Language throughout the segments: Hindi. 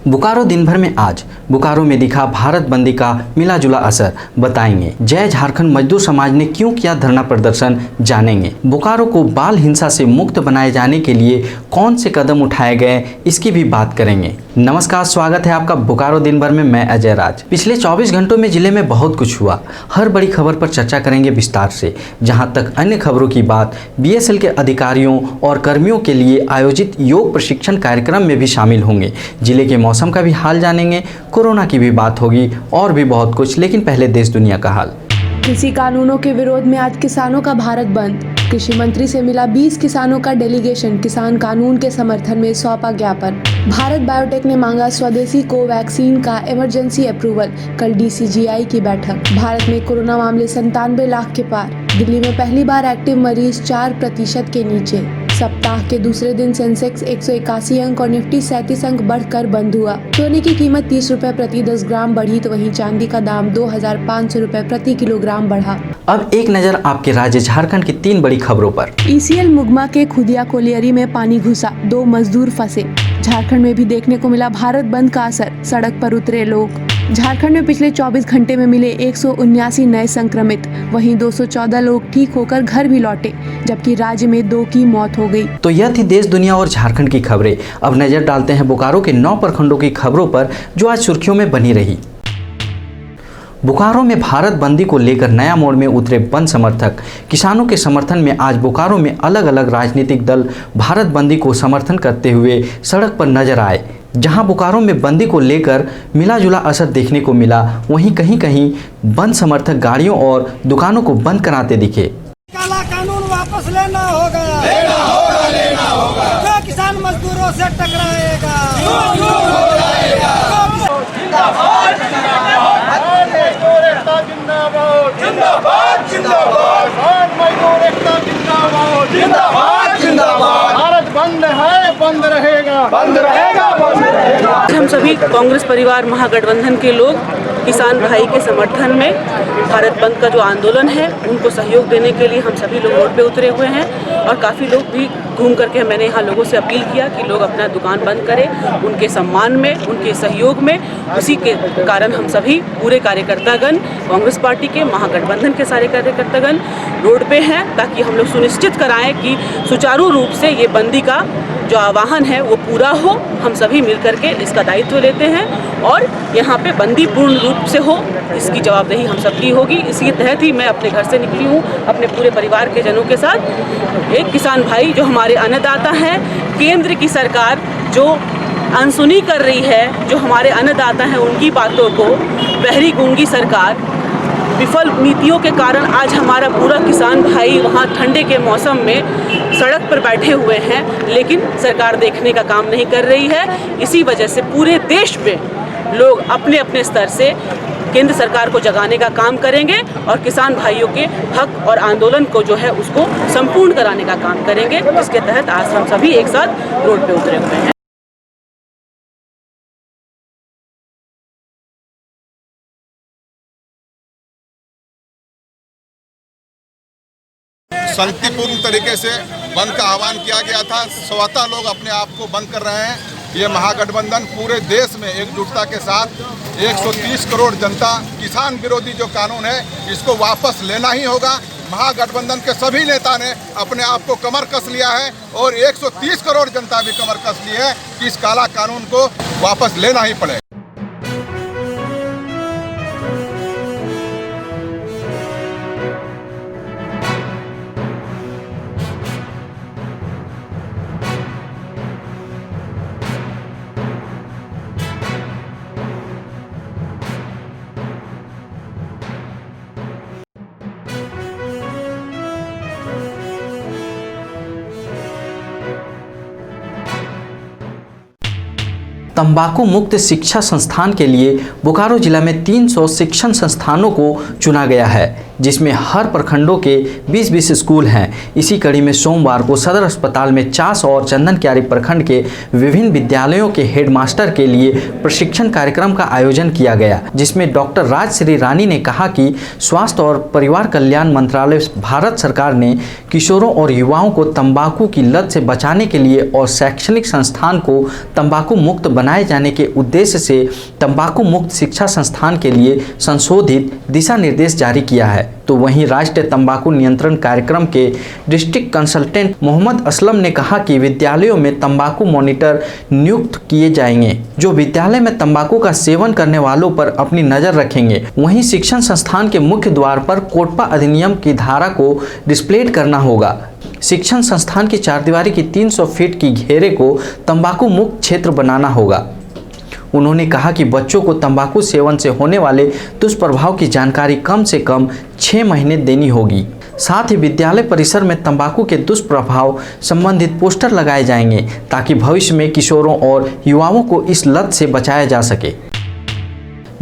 बोकारो दिन भर में आज बोकारो में दिखा भारत बंदी का मिला जुला असर, बताएंगे। जय झारखंड मजदूर समाज ने क्यों किया धरना प्रदर्शन, जानेंगे। बोकारो को बाल हिंसा से मुक्त बनाए जाने के लिए कौन से कदम उठाए गए, इसकी भी बात करेंगे। नमस्कार, स्वागत है आपका बोकारो दिन भर में। मैं अजय राज। पिछले 24 घंटों में जिले में बहुत कुछ हुआ। हर बड़ी खबर पर चर्चा करेंगे विस्तार से। जहां तक अन्य खबरों की बात, बीएसएल के अधिकारियों और कर्मियों के लिए आयोजित योग प्रशिक्षण कार्यक्रम में भी शामिल होंगे। जिले के मौसम का भी हाल जानेंगे, कोरोना की भी बात होगी और भी बहुत कुछ। लेकिन पहले देश दुनिया का हाल। कृषि कानूनों के विरोध में आज किसानों का भारत बंद। कृषि मंत्री से मिला 20 किसानों का डेलीगेशन। किसान कानून के समर्थन में सौंपा ज्ञापन। भारत बायोटेक ने मांगा स्वदेशी कोवैक्सीन का इमरजेंसी अप्रूवल। कल डीसीजीआई की बैठक। भारत में कोरोना मामले 97 लाख के पार। दिल्ली में पहली बार एक्टिव मरीज 4% के नीचे। सप्ताह के दूसरे दिन सेंसेक्स 181 अंक और निफ्टी 37 अंक बढ़कर बंद हुआ। सोने की कीमत 30 रुपए प्रति 10 ग्राम बढ़ी, तो वहीं चांदी का दाम 2500 रुपए प्रति किलोग्राम बढ़ा। अब एक नजर आपके राज्य झारखंड की 3 बड़ी खबरों पर। ईसीएल मुगमा के खुदिया कोलियरी में पानी घुसा, 2 मजदूर फंसे। झारखंड में भी देखने को मिला भारत बंद का असर, सड़क पर उतरे लोग। झारखंड में पिछले 24 घंटे में मिले 179 नए संक्रमित, वहीं 214 लोग ठीक होकर घर भी लौटे, जबकि राज्य में 2 की मौत हो गई। तो यह थी देश दुनिया और झारखंड की खबरें। अब नजर डालते हैं बोकारो के 9 प्रखंडों की खबरों पर, जो आज सुर्खियों में बनी रही। बोकारो में भारत बंदी को लेकर नया मोड़ में उतरे बंद समर्थक। किसानों के समर्थन में आज बोकारो में अलग अलग राजनीतिक दल भारत बंदी को समर्थन करते हुए सड़क पर नजर आए। जहां बोकारो में बंदी को लेकर मिला जुला असर देखने को मिला, वहीं कहीं कहीं बंद समर्थक गाड़ियों और दुकानों को बंद कराते दिखे। काला कानून वापस लेना होगा, लेना होगा, लेना होगा। जो किसान मजदूरों से टकराएगा, जिंदाबाद, मजदूर एकता जिंदाबाद, जिंदाबाद, जिंदाबाद। मजदूर एकता जिंदाबाद, जिंदाबाद, जिंदाबाद। भारत बंद है, बंद रहेगा, बंद रहेगा, बंद रहेगा। हम सभी कांग्रेस परिवार महागठबंधन के लोग किसान भाई के समर्थन में भारत बंद का जो आंदोलन है उनको सहयोग देने के लिए हम सभी लोग रोड पे उतरे हुए हैं। और काफ़ी लोग भी घूम करके मैंने यहाँ लोगों से अपील किया कि लोग अपना दुकान बंद करें, उनके सम्मान में, उनके सहयोग में। उसी के कारण हम सभी पूरे कार्यकर्तागण, कांग्रेस पार्टी के, महागठबंधन के सारे कार्यकर्तागण रोड पे हैं, ताकि हम लोग सुनिश्चित कराएं कि सुचारू रूप से ये बंदी का जो आह्वान है वो पूरा हो। हम सभी मिलकर के इसका दायित्व लेते हैं और यहाँ पे बंदी पूर्ण रूप से हो, इसकी जवाबदेही हम सबकी होगी। इसी के तहत ही मैं अपने घर से निकली हूँ अपने पूरे परिवार के जनों के साथ। एक किसान भाई जो हमारे अन्नदाता हैं, केंद्र की सरकार जो अनसुनी कर रही है, जो हमारे अन्नदाता हैं उनकी बातों को बहरी गूंगी सरकार, विफल नीतियों के कारण आज हमारा पूरा किसान भाई वहाँ ठंडे के मौसम में सड़क पर बैठे हुए हैं, लेकिन सरकार देखने का काम नहीं कर रही है। इसी वजह से पूरे देश में लोग अपने अपने स्तर से केंद्र सरकार को जगाने का काम करेंगे और किसान भाइयों के हक और आंदोलन को जो है उसको संपूर्ण कराने का काम करेंगे। इसके तहत आज हम सभी एक साथ रोड पे उतरे हुए हैं। शांतिपूर्ण तरीके से बंद का आह्वान किया गया था। स्वतः लोग अपने आप को बंद कर रहे हैं। ये महागठबंधन पूरे देश में एकजुटता के साथ 130 करोड़ जनता, किसान विरोधी जो कानून है इसको वापस लेना ही होगा। महागठबंधन के सभी नेता ने अपने आप को कमर कस लिया है और 130 करोड़ जनता भी कमर कस ली है कि इस काला कानून को वापस लेना ही पड़ेगा। तंबाकू मुक्त शिक्षा संस्थान के लिए बोकारो जिला में 300 शिक्षण संस्थानों को चुना गया है। जिसमें हर प्रखंडों के 20-20 स्कूल हैं। इसी कड़ी में सोमवार को सदर अस्पताल में चास और चंदन क्यारी प्रखंड के विभिन्न विद्यालयों के हेडमास्टर के लिए प्रशिक्षण कार्यक्रम का आयोजन किया गया, जिसमें डॉक्टर राजश्री रानी ने कहा कि स्वास्थ्य और परिवार कल्याण मंत्रालय भारत सरकार ने किशोरों और युवाओं को तंबाकू की लत से बचाने के लिए और शैक्षणिक संस्थान को तंबाकू मुक्त बनाए जाने के उद्देश्य से तंबाकू मुक्त शिक्षा संस्थान के लिए संशोधित दिशा निर्देश जारी किया है। तो वहीं राष्ट्रीय तंबाकू नियंत्रण कार्यक्रम के डिस्ट्रिक्ट कंसल्टेंट मोहम्मद असलम ने कहा कि विद्यालयों में तंबाकू मॉनिटर नियुक्त किए जाएंगे, जो विद्यालय में तंबाकू का सेवन करने वालों पर अपनी नजर रखेंगे। वहीं शिक्षण संस्थान के मुख्य द्वार पर कोटपा अधिनियम की धारा को डिस्प्लेड करना होगा। शिक्षण संस्थान की चारदीवारी की 300 फीट की घेरे को तंबाकू मुक्त क्षेत्र बनाना होगा। उन्होंने कहा कि बच्चों को तंबाकू सेवन से होने वाले दुष्प्रभाव की जानकारी कम से कम 6 महीने देनी होगी। साथ ही विद्यालय परिसर में तंबाकू के दुष्प्रभाव संबंधित पोस्टर लगाए जाएंगे, ताकि भविष्य में किशोरों और युवाओं को इस लत से बचाया जा सके।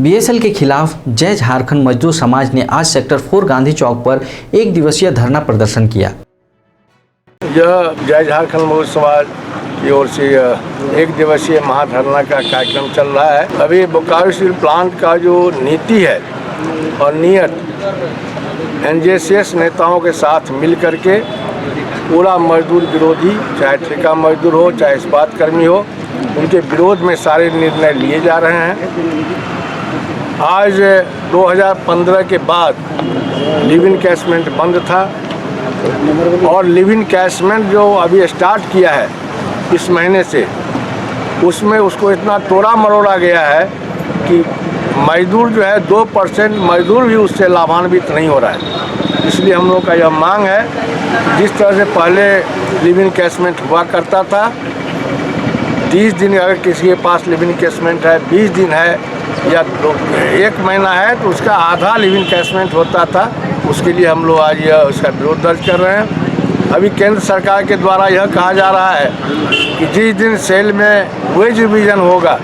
बीएसएल के खिलाफ जय झारखंड मजदूर समाज ने आज सेक्टर 4 गांधी चौक पर 1 दिवसीय धरना प्रदर्शन किया। यह जय झारखंड मजदूर समाज की ओर से 1 दिवसीय महाधरना का कार्यक्रम चल रहा है। अभी बोकारो स्टील प्लांट का जो नीति है और नियत एनजेसीएस नेताओं के साथ मिल करके पूरा मजदूर विरोधी, चाहे ठेका मजदूर हो चाहे इस्पात कर्मी हो, उनके विरोध में सारे निर्णय लिए जा रहे हैं। आज 2015 के बाद लिव इन कैशमेंट बंद था और लिव इन कैशमेंट जो अभी स्टार्ट किया है इस महीने से, उसमें उसको इतना तोड़ा मरोड़ा गया है कि मजदूर जो है 2% मजदूर भी उससे लाभान्वित नहीं हो रहा है। इसलिए हम लोग का यह मांग है, जिस तरह से पहले लिव इन कैशमेंट हुआ करता था, 30 दिन अगर किसी के पास लिव इन कैशमेंट है, 20 दिन है या 1 महीना है, तो उसका आधा लिव इन कैशमेंट होता था। उसके लिए हम लोग आज उसका विरोध दर्ज कर रहे हैं। अभी केंद्र सरकार के द्वारा यह कहा जा रहा है कि जिस दिन सेल में वेज रिवीजन होगा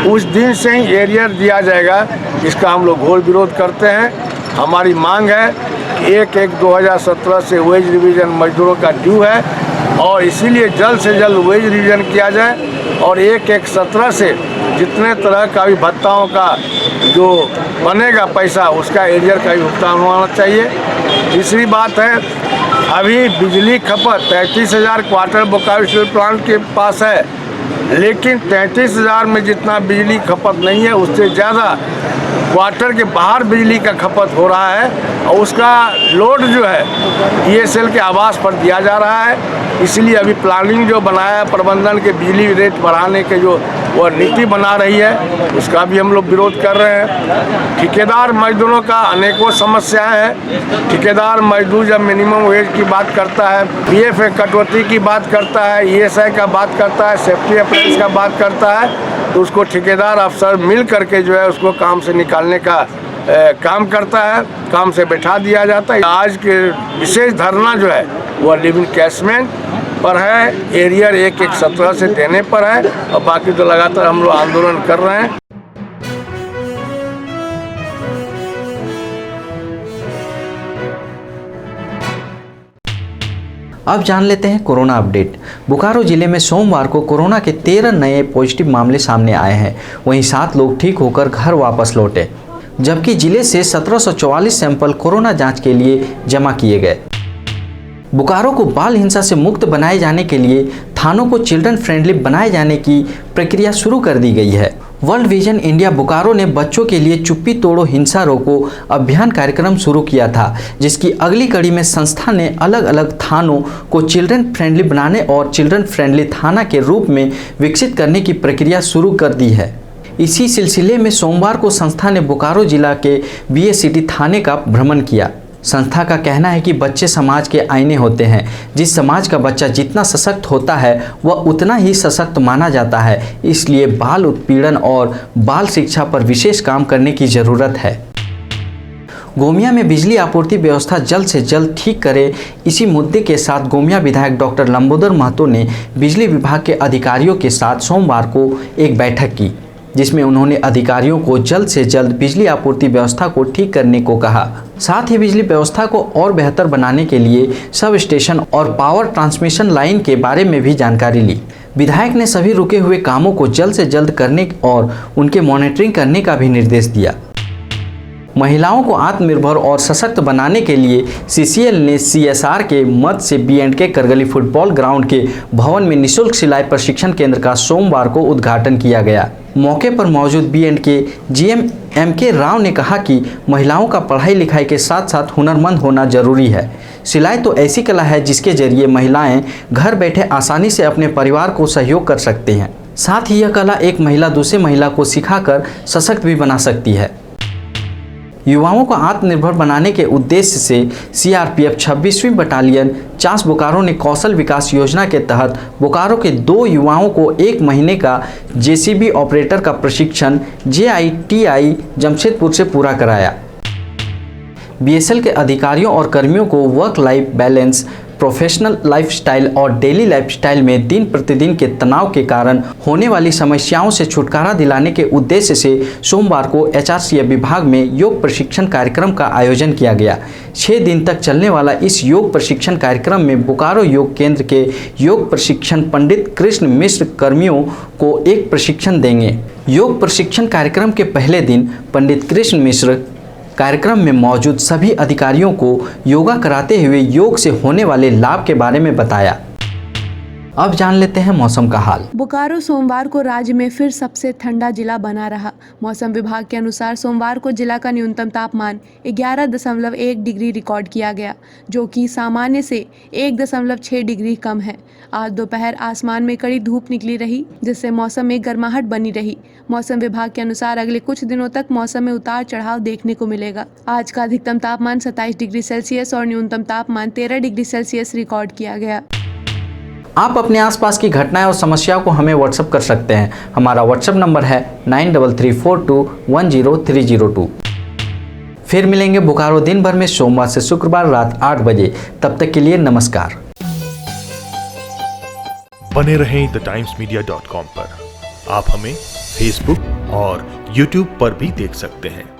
उस दिन से ही एरियर दिया जाएगा। इसका हम लोग घोर विरोध करते हैं। हमारी मांग है कि 1/1/2017 से वेज रिवीजन मजदूरों का ड्यू है और इसीलिए जल्द से जल्द वेज रिवीजन किया जाए और 1/1/17 से जितने तरह का भी भत्ताओं का जो बनेगा पैसा, उसका एरियर का भी भुगतान होना चाहिए। तीसरी बात है, अभी बिजली खपत 33,000 क्वार्टर बोकारो स्टील प्लांट के पास है, लेकिन 33,000 में जितना बिजली खपत नहीं है, उससे ज़्यादा क्वार्टर के बाहर बिजली का खपत हो रहा है और उसका लोड जो है बीएसएल के आवास पर दिया जा रहा है। इसलिए अभी प्लानिंग जो बनाया प्रबंधन के बिजली रेट बढ़ाने के जो वह नीति बना रही है, उसका भी हम लोग विरोध कर रहे हैं। ठेकेदार मजदूरों का अनेकों समस्याएं हैं। ठेकेदार मजदूर जब मिनिमम वेज की बात करता है, पीएफ कटौती की बात करता है, ईएसआई का बात करता है, सेफ्टी अप्लायंस का बात करता है, तो उसको ठेकेदार अफसर मिल करके जो है उसको काम से निकालने का काम करता है, काम से बैठा दिया जाता है। आज के विशेष धरना जो है वह लिव इन कैशमेंट पर है, एरियर 1/1/17 से देने पर है और बाकी तो लगातार हम लोग आंदोलन कर रहे हैं। अब जान लेते हैं कोरोना अपडेट। बोकारो जिले में सोमवार को कोरोना के 13 नए पॉजिटिव मामले सामने आए हैं। वहीं 7 लोग ठीक होकर घर वापस लौटे, जबकि जिले से 1744 सैंपल कोरोना जांच के लिए जमा किए गए। बोकारो को बाल हिंसा से मुक्त बनाए जाने के लिए थानों को चिल्ड्रन फ्रेंडली बनाए जाने की प्रक्रिया शुरू कर दी गई है। वर्ल्ड विजन इंडिया बोकारो ने बच्चों के लिए चुप्पी तोड़ो हिंसा रोको अभियान कार्यक्रम शुरू किया था, जिसकी अगली कड़ी में संस्था ने अलग अलग थानों को चिल्ड्रन फ्रेंडली बनाने और चिल्ड्रन फ्रेंडली थाना के रूप में विकसित करने की प्रक्रिया शुरू कर दी है। इसी सिलसिले में सोमवार को संस्था ने बोकारो जिला के बीए सिटी थाने का भ्रमण किया। संस्था का कहना है कि बच्चे समाज के आईने होते हैं। जिस समाज का बच्चा जितना सशक्त होता है वह उतना ही सशक्त माना जाता है। इसलिए बाल उत्पीड़न और बाल शिक्षा पर विशेष काम करने की ज़रूरत है। गोमिया में बिजली आपूर्ति व्यवस्था जल्द से जल्द ठीक करे, इसी मुद्दे के साथ गोमिया विधायक डॉक्टर लंबोदर महतो ने बिजली विभाग के अधिकारियों के साथ सोमवार को एक बैठक की। जिसमें उन्होंने अधिकारियों को जल्द से जल्द बिजली आपूर्ति व्यवस्था को ठीक करने को कहा। साथ ही बिजली व्यवस्था को और बेहतर बनाने के लिए सब स्टेशन और पावर ट्रांसमिशन लाइन के बारे में भी जानकारी ली। विधायक ने सभी रुके हुए कामों को जल्द से जल्द करने और उनके मॉनिटरिंग करने का भी निर्देश दिया। महिलाओं को आत्मनिर्भर और सशक्त बनाने के लिए CCL ने CSR के मद से B&K करगली फुटबॉल ग्राउंड के भवन में निःशुल्क सिलाई प्रशिक्षण केंद्र का सोमवार को उद्घाटन किया गया। मौके पर मौजूद B&K GM MK राव ने कहा कि महिलाओं का पढ़ाई लिखाई के साथ साथ हुनरमंद होना जरूरी है। सिलाई तो ऐसी कला है जिसके जरिए महिलाएं घर बैठे आसानी से अपने परिवार को सहयोग कर सकते हैं। साथ ही यह कला एक महिला दूसरे महिला को सिखाकर सशक्त भी बना सकती है। युवाओं को आत्मनिर्भर बनाने के उद्देश्य से CRPF 26वीं बटालियन चास बोकारो ने कौशल विकास योजना के तहत बोकारो के 2 युवाओं को 1 महीने का JCB ऑपरेटर का प्रशिक्षण JITI जमशेदपुर से पूरा कराया। BSL के अधिकारियों और कर्मियों को work life balance, professional lifestyle और डेली लाइफस्टाइल में दिन प्रतिदिन के तनाव के कारण होने वाली समस्याओं से छुटकारा दिलाने के उद्देश्य से सोमवार को HRCF विभाग में योग प्रशिक्षण कार्यक्रम का आयोजन किया गया। 6 दिन तक चलने वाला इस योग प्रशिक्षण कार्यक्रम में बोकारो योग केंद्र के योग प्रशिक्षण पंडित कृष्ण मिश्र कर्मियों को एक प्रशिक्षण देंगे। योग प्रशिक्षण कार्यक्रम के पहले दिन पंडित कृष्ण मिश्र कार्यक्रम में मौजूद सभी अधिकारियों को योगा कराते हुए योग से होने वाले लाभ के बारे में बताया। अब जान लेते हैं मौसम का हाल। बोकारो सोमवार को राज्य में फिर सबसे ठंडा जिला बना रहा। मौसम विभाग के अनुसार सोमवार को जिला का न्यूनतम तापमान 11.1 डिग्री रिकॉर्ड किया गया, जो कि सामान्य से 1.6 डिग्री कम है। आज दोपहर आसमान में कड़ी धूप निकली रही, जिससे मौसम में गर्माहट बनी रही। मौसम विभाग के अनुसार अगले कुछ दिनों तक मौसम में उतार चढ़ाव देखने को मिलेगा। आज का अधिकतम तापमान 27 डिग्री सेल्सियस और न्यूनतम तापमान 13 डिग्री सेल्सियस रिकॉर्ड किया गया। आप अपने आसपास की घटनाएं और समस्याओं को हमें व्हाट्सएप कर सकते हैं। हमारा व्हाट्सएप नंबर है 9334210302। फिर मिलेंगे बोकारो दिन भर में सोमवार से शुक्रवार रात 8 बजे। तब तक के लिए नमस्कार। बने रहें thetimes media.com पर। आप हमें Facebook और YouTube पर भी देख सकते हैं।